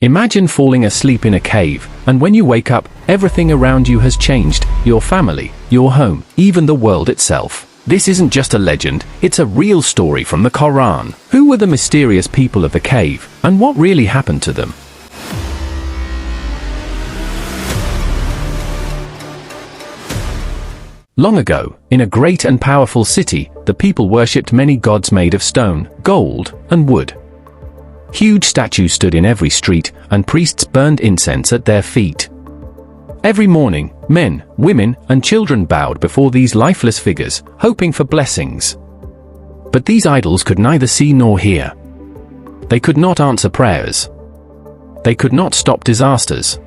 Imagine falling asleep in a cave, and when you wake up, everything around you has changed: your family, your home, even the world itself. This isn't just a legend, it's a real story from the Qu'ran. Who were the mysterious people of the cave, and what really happened to them? Long ago, in a great and powerful city, the people worshipped many gods made of stone, gold, and wood. Huge statues stood in every street, and priests burned incense at their feet. Every morning, men, women, and children bowed before these lifeless figures, hoping for blessings. But these idols could neither see nor hear. They could not answer prayers. They could not stop disasters.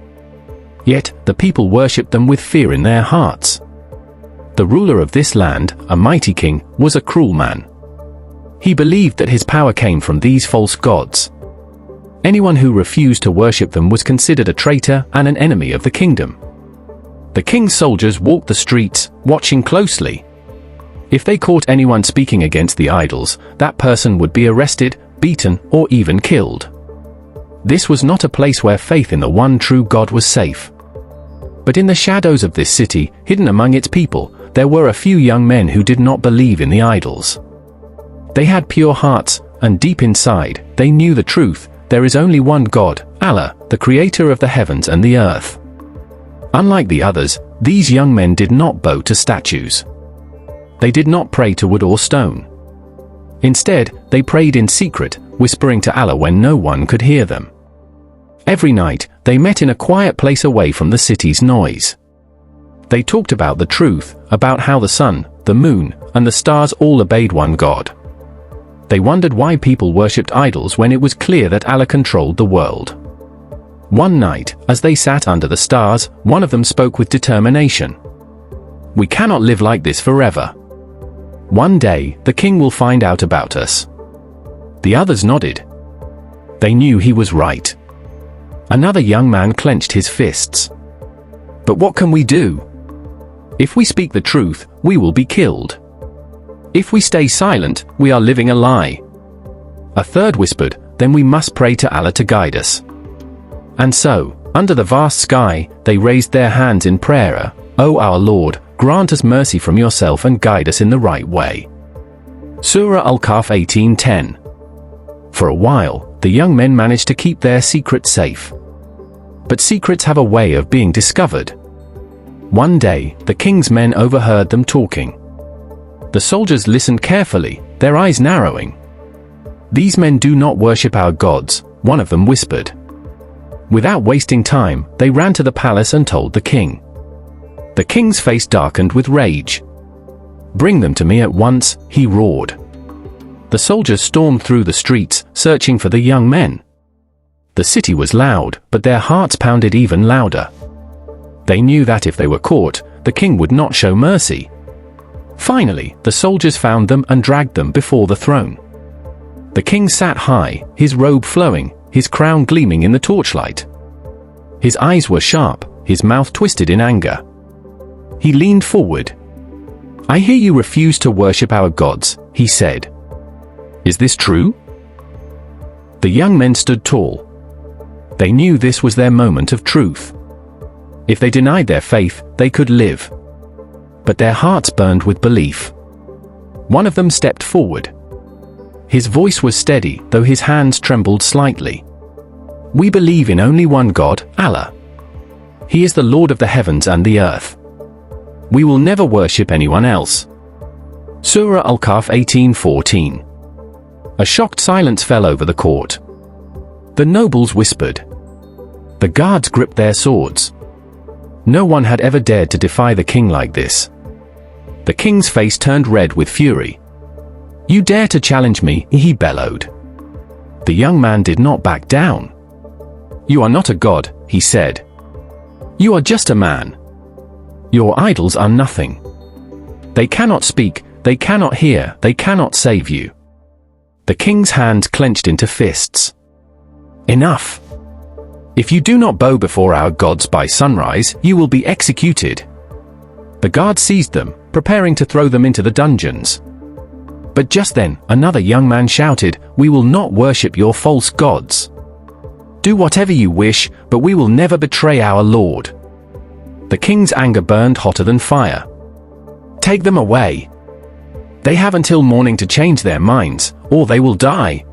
Yet, the people worshipped them with fear in their hearts. The ruler of this land, a mighty king, was a cruel man. He believed that his power came from these false gods. Anyone who refused to worship them was considered a traitor and an enemy of the kingdom. The king's soldiers walked the streets, watching closely. If they caught anyone speaking against the idols, that person would be arrested, beaten, or even killed. This was not a place where faith in the one true God was safe. But in the shadows of this city, hidden among its people, there were a few young men who did not believe in the idols. They had pure hearts, and deep inside, they knew the truth: there is only one God, Allah, the creator of the heavens and the earth. Unlike the others, these young men did not bow to statues. They did not pray to wood or stone. Instead, they prayed in secret, whispering to Allah when no one could hear them. Every night, they met in a quiet place away from the city's noise. They talked about the truth, about how the sun, the moon, and the stars all obeyed one God. They wondered why people worshipped idols when it was clear that Allah controlled the world. One night, as they sat under the stars, one of them spoke with determination. "We cannot live like this forever. One day, the king will find out about us." The others nodded. They knew he was right. Another young man clenched his fists. "But what can we do? If we speak the truth, we will be killed. If we stay silent, we are living a lie." A third whispered, "Then we must pray to Allah to guide us." And so, under the vast sky, they raised their hands in prayer. "O our Lord, grant us mercy from yourself and guide us in the right way." Surah Al-Kahf 18:10. For a while, the young men managed to keep their secret safe. But secrets have a way of being discovered. One day, the king's men overheard them talking. The soldiers listened carefully, their eyes narrowing. "These men do not worship our gods," one of them whispered. Without wasting time, they ran to the palace and told the king. The king's face darkened with rage. "Bring them to me at once," he roared. The soldiers stormed through the streets, searching for the young men. The city was loud, but their hearts pounded even louder. They knew that if they were caught, the king would not show mercy. Finally, the soldiers found them and dragged them before the throne. The king sat high, his robe flowing, his crown gleaming in the torchlight. His eyes were sharp, his mouth twisted in anger. He leaned forward. "I hear you refuse to worship our gods," he said. "Is this true?" The young men stood tall. They knew this was their moment of truth. If they denied their faith, they could live. But their hearts burned with belief. One of them stepped forward. His voice was steady, though his hands trembled slightly. "We believe in only one God, Allah. He is the Lord of the heavens and the earth. We will never worship anyone else." Surah Al-Kahf 18:14. A shocked silence fell over the court. The nobles whispered. The guards gripped their swords. No one had ever dared to defy the king like this. The king's face turned red with fury. "You dare to challenge me?" he bellowed. The young man did not back down. "You are not a god," he said. "You are just a man. Your idols are nothing. They cannot speak, they cannot hear, they cannot save you." The king's hands clenched into fists. "Enough! If you do not bow before our gods by sunrise, you will be executed." The guards seized them, preparing to throw them into the dungeons. But just then, another young man shouted, "We will not worship your false gods." "Do whatever you wish, but we will never betray our lord." The king's anger burned hotter than fire. "Take them away. They have until morning to change their minds, or they will die."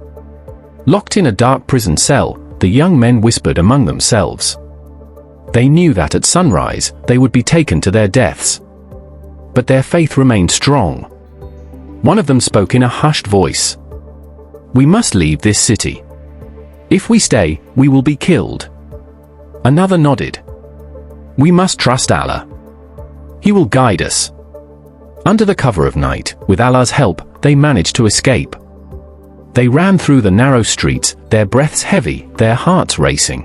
Locked in a dark prison cell, the young men whispered among themselves. They knew that at sunrise, they would be taken to their deaths. But their faith remained strong. One of them spoke in a hushed voice. "We must leave this city. If we stay, we will be killed." Another nodded. "We must trust Allah. He will guide us." Under the cover of night, with Allah's help, they managed to escape. They ran through the narrow streets, their breaths heavy, their hearts racing.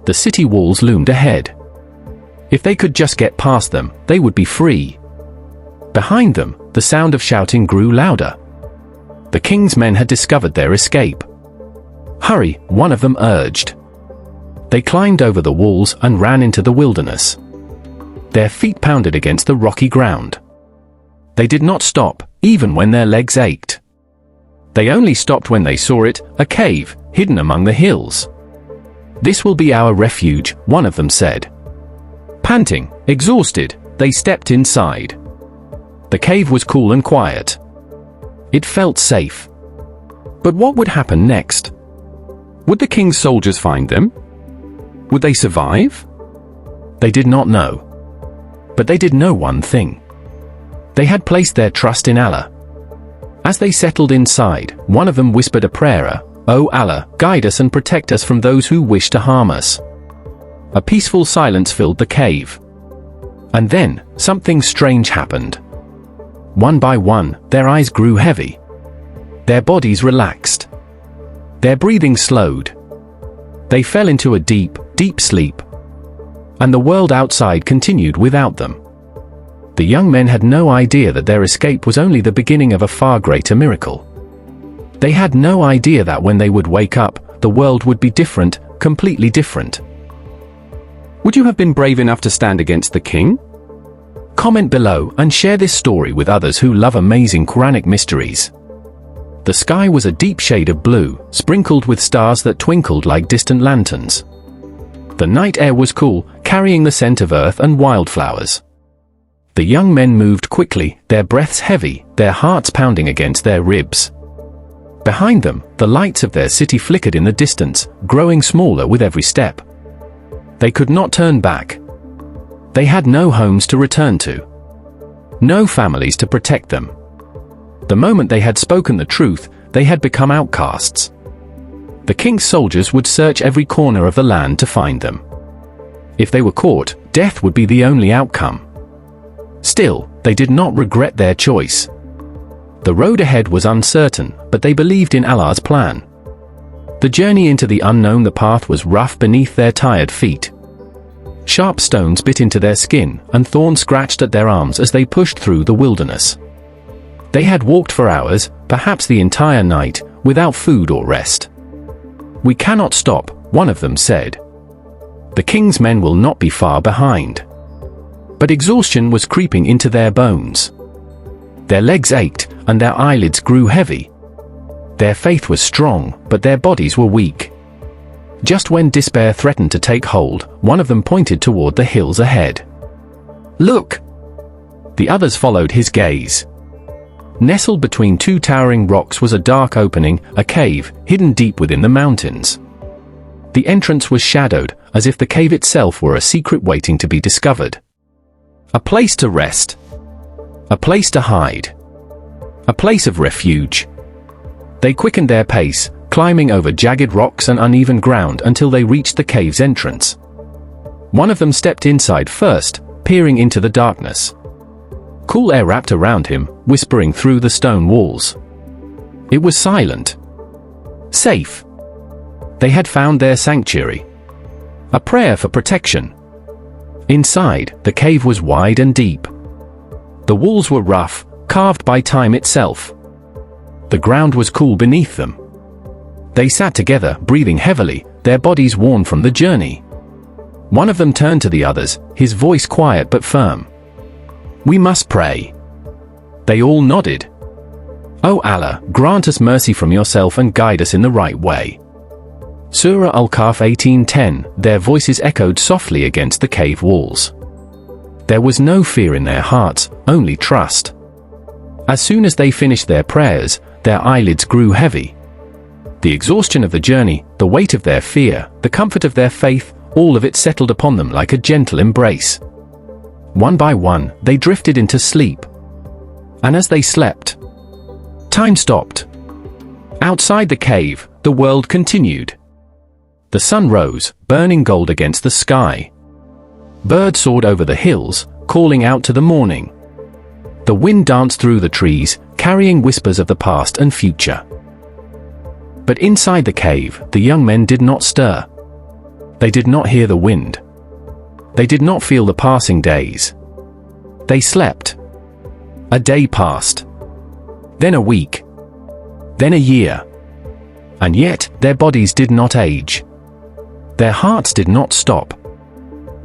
The city walls loomed ahead. If they could just get past them, they would be free. Behind them, the sound of shouting grew louder. The king's men had discovered their escape. "Hurry," one of them urged. They climbed over the walls and ran into the wilderness. Their feet pounded against the rocky ground. They did not stop, even when their legs ached. They only stopped when they saw it, a cave, hidden among the hills. "This will be our refuge," one of them said. Panting, exhausted, they stepped inside. The cave was cool and quiet. It felt safe. But what would happen next? Would the king's soldiers find them? Would they survive? They did not know. But they did know one thing. They had placed their trust in Allah. As they settled inside, one of them whispered a prayer, "O Allah, guide us and protect us from those who wish to harm us." A peaceful silence filled the cave. And then, something strange happened. One by one, their eyes grew heavy. Their bodies relaxed. Their breathing slowed. They fell into a deep, deep sleep. And the world outside continued without them. The young men had no idea that their escape was only the beginning of a far greater miracle. They had no idea that when they would wake up, the world would be different, completely different. Would you have been brave enough to stand against the king? Comment below and share this story with others who love amazing Quranic mysteries. The sky was a deep shade of blue, sprinkled with stars that twinkled like distant lanterns. The night air was cool, carrying the scent of earth and wildflowers. The young men moved quickly, their breaths heavy, their hearts pounding against their ribs. Behind them, the lights of their city flickered in the distance, growing smaller with every step. They could not turn back. They had no homes to return to. No families to protect them. The moment they had spoken the truth, they had become outcasts. The king's soldiers would search every corner of the land to find them. If they were caught, death would be the only outcome. Still, they did not regret their choice. The road ahead was uncertain, but they believed in Allah's plan. The journey into the unknown, the path was rough beneath their tired feet. Sharp stones bit into their skin, and thorns scratched at their arms as they pushed through the wilderness. They had walked for hours, perhaps the entire night, without food or rest. "We cannot stop," one of them said. "The king's men will not be far behind." But exhaustion was creeping into their bones. Their legs ached, and their eyelids grew heavy. Their faith was strong, but their bodies were weak. Just when despair threatened to take hold, one of them pointed toward the hills ahead. "Look!" The others followed his gaze. Nestled between two towering rocks was a dark opening, a cave, hidden deep within the mountains. The entrance was shadowed, as if the cave itself were a secret waiting to be discovered. A place to rest. A place to hide. A place of refuge. They quickened their pace, climbing over jagged rocks and uneven ground until they reached the cave's entrance. One of them stepped inside first, peering into the darkness. Cool air wrapped around him, whispering through the stone walls. It was silent. Safe. They had found their sanctuary. A prayer for protection. Inside, the cave was wide and deep. The walls were rough, carved by time itself. The ground was cool beneath them. They sat together, breathing heavily, their bodies worn from the journey. One of them turned to the others, his voice quiet but firm. "We must pray." They all nodded. "O Allah, grant us mercy from yourself and guide us in the right way." Surah Al-Kahf 18:10, their voices echoed softly against the cave walls. There was no fear in their hearts, only trust. As soon as they finished their prayers, their eyelids grew heavy. The exhaustion of the journey, the weight of their fear, the comfort of their faith, all of it settled upon them like a gentle embrace. One by one, they drifted into sleep. And as they slept, time stopped. Outside the cave, the world continued. The sun rose, burning gold against the sky. Birds soared over the hills, calling out to the morning. The wind danced through the trees, carrying whispers of the past and future. But inside the cave, the young men did not stir. They did not hear the wind. They did not feel the passing days. They slept. A day passed. Then a week. Then a year. And yet, their bodies did not age. Their hearts did not stop.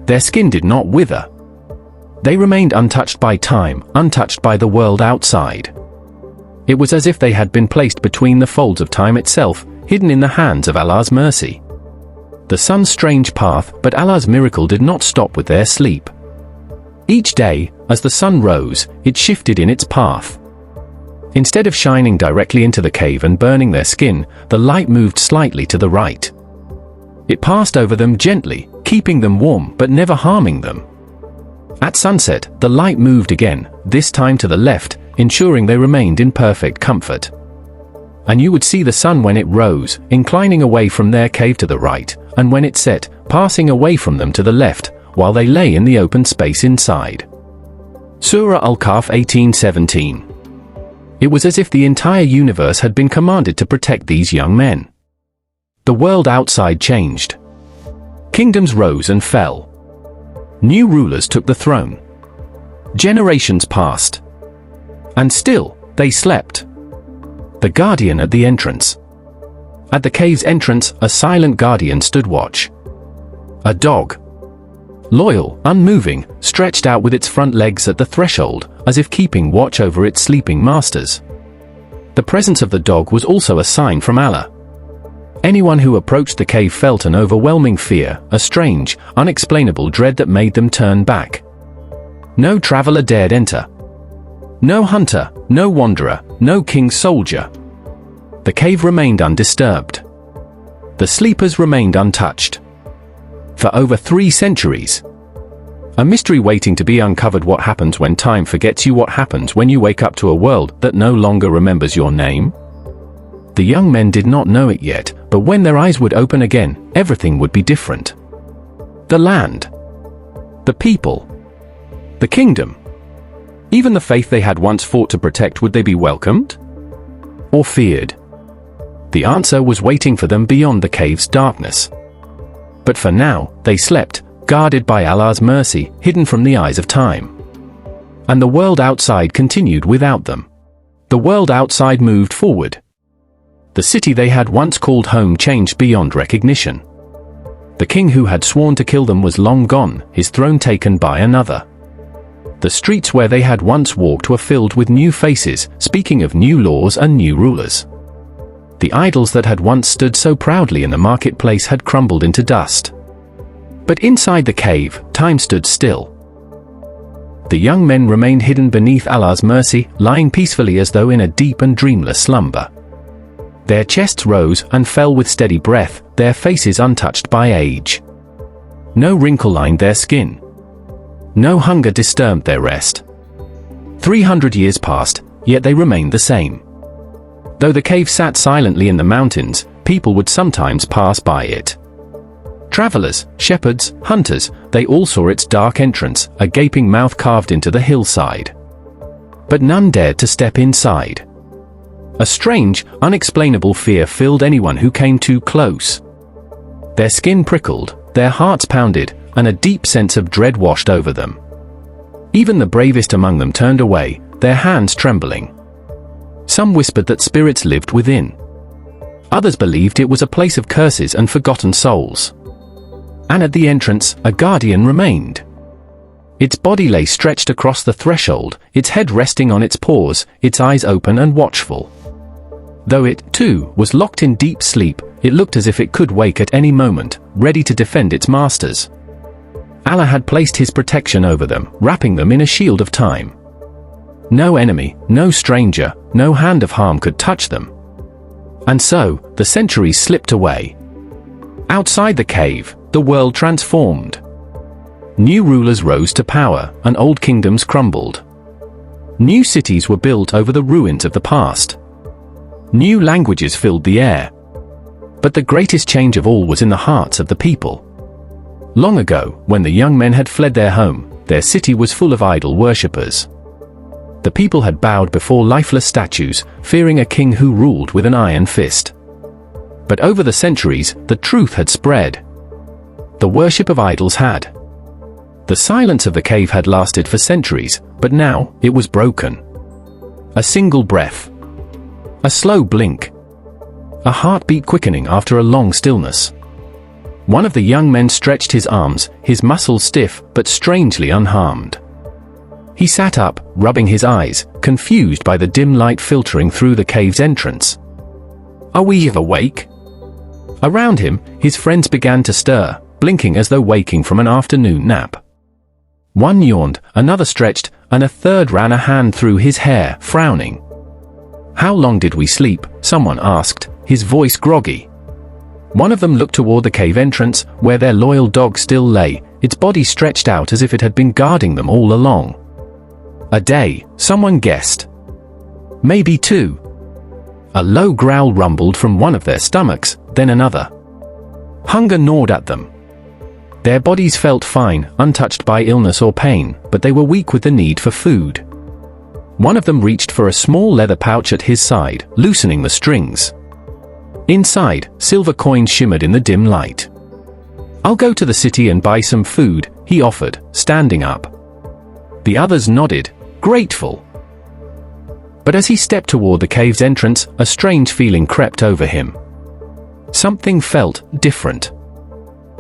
Their skin did not wither. They remained untouched by time, untouched by the world outside. It was as if they had been placed between the folds of time itself, hidden in the hands of Allah's mercy. The sun's strange path, but Allah's miracle did not stop with their sleep. Each day, as the sun rose, it shifted in its path. Instead of shining directly into the cave and burning their skin, the light moved slightly to the right. It passed over them gently, keeping them warm but never harming them. At sunset, the light moved again, this time to the left, ensuring they remained in perfect comfort. And you would see the sun when it rose, inclining away from their cave to the right, and when it set, passing away from them to the left, while they lay in the open space inside. Surah Al-Kahf 18:17. It was as if the entire universe had been commanded to protect these young men. The world outside changed. Kingdoms rose and fell. New rulers took the throne. Generations passed. And still, they slept. The guardian at the entrance. At the cave's entrance, a silent guardian stood watch. A dog. Loyal, unmoving, stretched out with its front legs at the threshold, as if keeping watch over its sleeping masters. The presence of the dog was also a sign from Allah. Anyone who approached the cave felt an overwhelming fear, a strange, unexplainable dread that made them turn back. No traveler dared enter. No hunter, no wanderer, no king's soldier. The cave remained undisturbed. The sleepers remained untouched. For over 3 centuries. A mystery waiting to be uncovered. What happens when time forgets you? What happens when you wake up to a world that no longer remembers your name? The young men did not know it yet, but when their eyes would open again, everything would be different. The land. The people. The kingdom. Even the faith they had once fought to protect, would they be welcomed? Or feared? The answer was waiting for them beyond the cave's darkness. But for now, they slept, guarded by Allah's mercy, hidden from the eyes of time. And the world outside continued without them. The world outside moved forward. The city they had once called home changed beyond recognition. The king who had sworn to kill them was long gone, his throne taken by another. The streets where they had once walked were filled with new faces, speaking of new laws and new rulers. The idols that had once stood so proudly in the marketplace had crumbled into dust. But inside the cave, time stood still. The young men remained hidden beneath Allah's mercy, lying peacefully as though in a deep and dreamless slumber. Their chests rose and fell with steady breath, their faces untouched by age. No wrinkle lined their skin. No hunger disturbed their rest. 300 years passed, yet they remained the same. Though the cave sat silently in the mountains, people would sometimes pass by it. Travelers, shepherds, hunters, they all saw its dark entrance, a gaping mouth carved into the hillside. But none dared to step inside. A strange, unexplainable fear filled anyone who came too close. Their skin prickled, their hearts pounded, and a deep sense of dread washed over them. Even the bravest among them turned away, their hands trembling. Some whispered that spirits lived within. Others believed it was a place of curses and forgotten souls. And at the entrance, a guardian remained. Its body lay stretched across the threshold, its head resting on its paws, its eyes open and watchful. Though it, too, was locked in deep sleep, it looked as if it could wake at any moment, ready to defend its masters. Allah had placed his protection over them, wrapping them in a shield of time. No enemy, no stranger, no hand of harm could touch them. And so, the centuries slipped away. Outside the cave, the world transformed. New rulers rose to power, and old kingdoms crumbled. New cities were built over the ruins of the past. New languages filled the air. But the greatest change of all was in the hearts of the people. Long ago, when the young men had fled their home, their city was full of idol worshippers. The people had bowed before lifeless statues, fearing a king who ruled with an iron fist. But over the centuries, the truth had spread. The worship of idols had. The silence of the cave had lasted for centuries, but now, it was broken. A single breath. A slow blink. A heartbeat quickening after a long stillness. One of the young men stretched his arms, his muscles stiff, but strangely unharmed. He sat up, rubbing his eyes, confused by the dim light filtering through the cave's entrance. "Are we awake?" Around him, his friends began to stir, blinking as though waking from an afternoon nap. One yawned, another stretched, and a third ran a hand through his hair, frowning. "How long did we sleep?" someone asked, his voice groggy. One of them looked toward the cave entrance, where their loyal dog still lay, its body stretched out as if it had been guarding them all along. "A day," someone guessed. "Maybe 2. A low growl rumbled from one of their stomachs, then another. Hunger gnawed at them. Their bodies felt fine, untouched by illness or pain, but they were weak with the need for food. One of them reached for a small leather pouch at his side, loosening the strings. Inside, silver coins shimmered in the dim light. "I'll go to the city and buy some food," he offered, standing up. The others nodded, grateful. But as he stepped toward the cave's entrance, a strange feeling crept over him. Something felt different.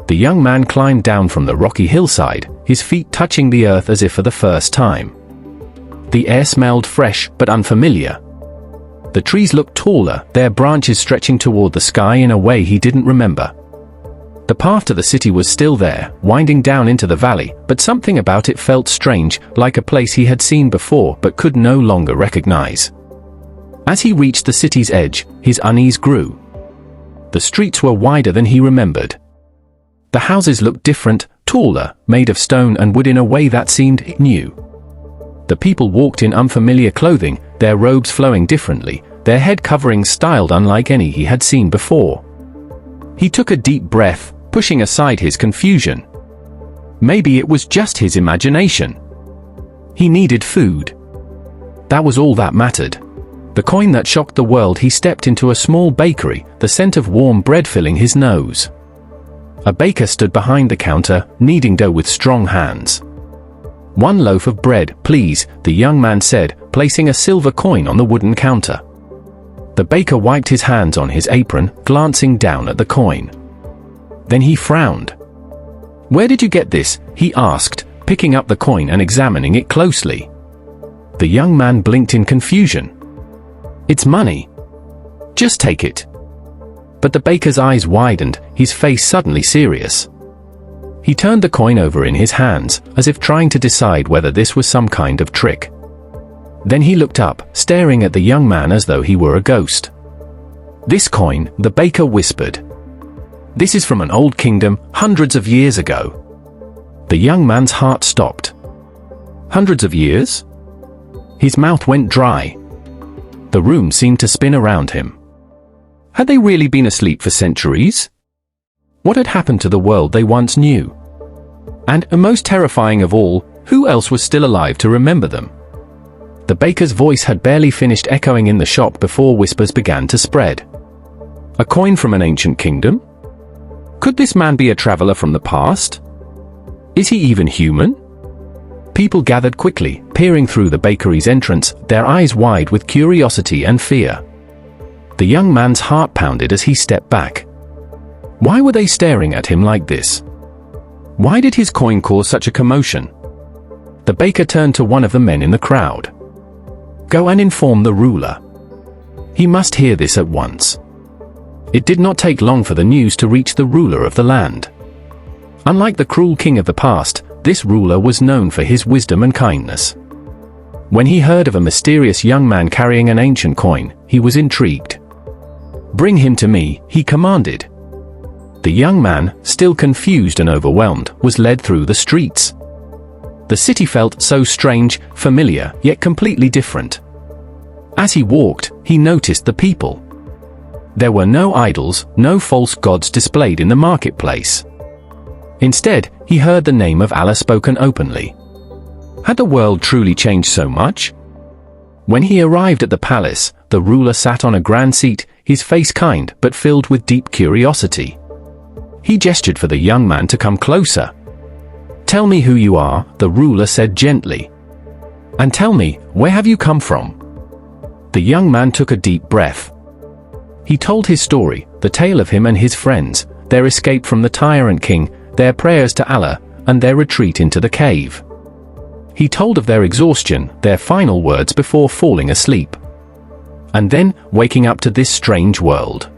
The young man climbed down from the rocky hillside, his feet touching the earth as if for the first time. The air smelled fresh but unfamiliar. The trees looked taller, their branches stretching toward the sky in a way he didn't remember. The path to the city was still there, winding down into the valley, but something about it felt strange, like a place he had seen before but could no longer recognize. As he reached the city's edge, his unease grew. The streets were wider than he remembered. The houses looked different, taller, made of stone and wood in a way that seemed new. The people walked in unfamiliar clothing, their robes flowing differently, their head coverings styled unlike any he had seen before. He took a deep breath, pushing aside his confusion. Maybe it was just his imagination. He needed food. That was all that mattered. The coin that shocked the world. He stepped into a small bakery, the scent of warm bread filling his nose. A baker stood behind the counter, kneading dough with strong hands. "1 loaf of bread, please," the young man said, placing a silver coin on the wooden counter. The baker wiped his hands on his apron, glancing down at the coin. Then he frowned. "Where did you get this?" he asked, picking up the coin and examining it closely. The young man blinked in confusion. "It's money. Just take it." But the baker's eyes widened, his face suddenly serious. He turned the coin over in his hands, as if trying to decide whether this was some kind of trick. Then he looked up, staring at the young man as though he were a ghost. "This coin," the baker whispered. "This is from an old kingdom, hundreds of years ago." The young man's heart stopped. Hundreds of years? His mouth went dry. The room seemed to spin around him. Had they really been asleep for centuries? What had happened to the world they once knew? And, most terrifying of all, who else was still alive to remember them? The baker's voice had barely finished echoing in the shop before whispers began to spread. A coin from an ancient kingdom? Could this man be a traveler from the past? Is he even human? People gathered quickly, peering through the bakery's entrance, their eyes wide with curiosity and fear. The young man's heart pounded as he stepped back. Why were they staring at him like this? Why did his coin cause such a commotion? The baker turned to one of the men in the crowd. "Go and inform the ruler. He must hear this at once." It did not take long for the news to reach the ruler of the land. Unlike the cruel king of the past, this ruler was known for his wisdom and kindness. When he heard of a mysterious young man carrying an ancient coin, he was intrigued. "Bring him to me," he commanded. The young man, still confused and overwhelmed, was led through the streets. The city felt so strange, familiar, yet completely different. As he walked, he noticed the people. There were no idols, no false gods displayed in the marketplace. Instead, he heard the name of Allah spoken openly. Had the world truly changed so much? When he arrived at the palace, the ruler sat on a grand seat, his face kind but filled with deep curiosity. He gestured for the young man to come closer. "Tell me who you are," the ruler said gently. "And tell me, where have you come from?" The young man took a deep breath. He told his story, the tale of him and his friends, their escape from the tyrant king, their prayers to Allah, and their retreat into the cave. He told of their exhaustion, their final words before falling asleep. And then, waking up to this strange world.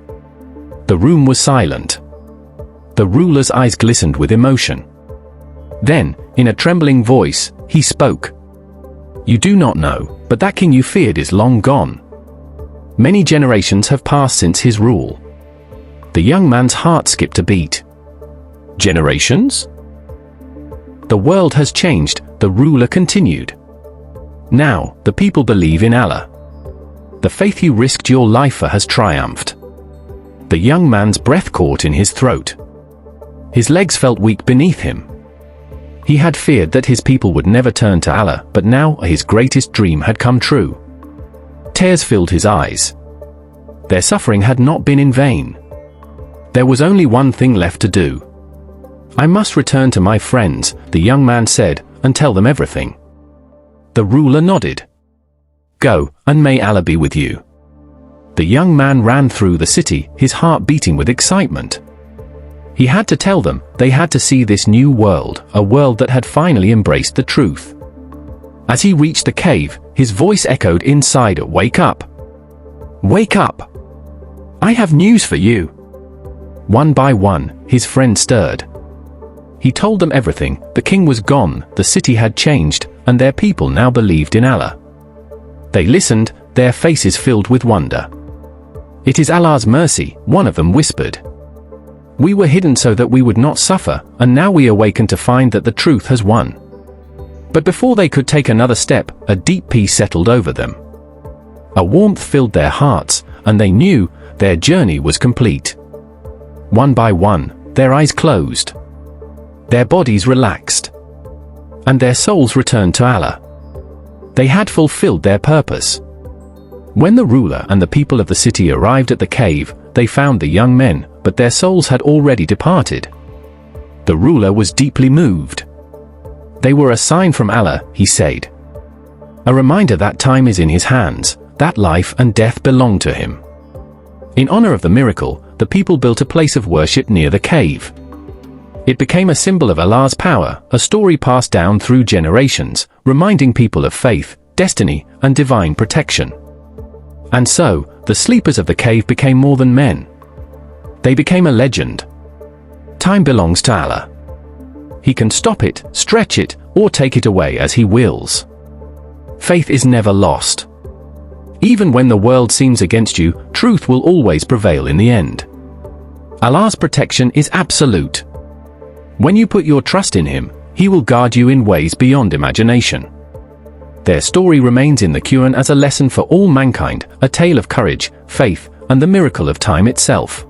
The room was silent. The ruler's eyes glistened with emotion. Then, in a trembling voice, he spoke. "You do not know, but that king you feared is long gone. Many generations have passed since his rule." The young man's heart skipped a beat. "Generations?" "The world has changed," the ruler continued. "Now, the people believe in Allah. The faith you risked your life for has triumphed." The young man's breath caught in his throat. His legs felt weak beneath him. He had feared that his people would never turn to Allah, but now his greatest dream had come true. Tears filled his eyes. Their suffering had not been in vain. There was only one thing left to do. "I must return to my friends," the young man said, "and tell them everything." The ruler nodded. "Go, and may Allah be with you." The young man ran through the city, his heart beating with excitement. He had to tell them, they had to see this new world, a world that had finally embraced the truth. As he reached the cave, his voice echoed inside, "Wake up! Wake up! I have news for you." One by one, his friends stirred. He told them everything. The king was gone, the city had changed, and their people now believed in Allah. They listened, their faces filled with wonder. "It is Allah's mercy," one of them whispered. "We were hidden so that we would not suffer, and now we awaken to find that the truth has won." But before they could take another step, a deep peace settled over them. A warmth filled their hearts, and they knew their journey was complete. One by one, their eyes closed. Their bodies relaxed. And their souls returned to Allah. They had fulfilled their purpose. When the ruler and the people of the city arrived at the cave, they found the young men, but their souls had already departed. The ruler was deeply moved. "They were a sign from Allah," he said. "A reminder that time is in his hands, that life and death belong to him." In honor of the miracle, the people built a place of worship near the cave. It became a symbol of Allah's power, a story passed down through generations, reminding people of faith, destiny, and divine protection. And so, the sleepers of the cave became more than men. They became a legend. Time belongs to Allah. He can stop it, stretch it, or take it away as He wills. Faith is never lost. Even when the world seems against you, truth will always prevail in the end. Allah's protection is absolute. When you put your trust in Him, He will guard you in ways beyond imagination. Their story remains in the Qu'ran as a lesson for all mankind, a tale of courage, faith, and the miracle of time itself.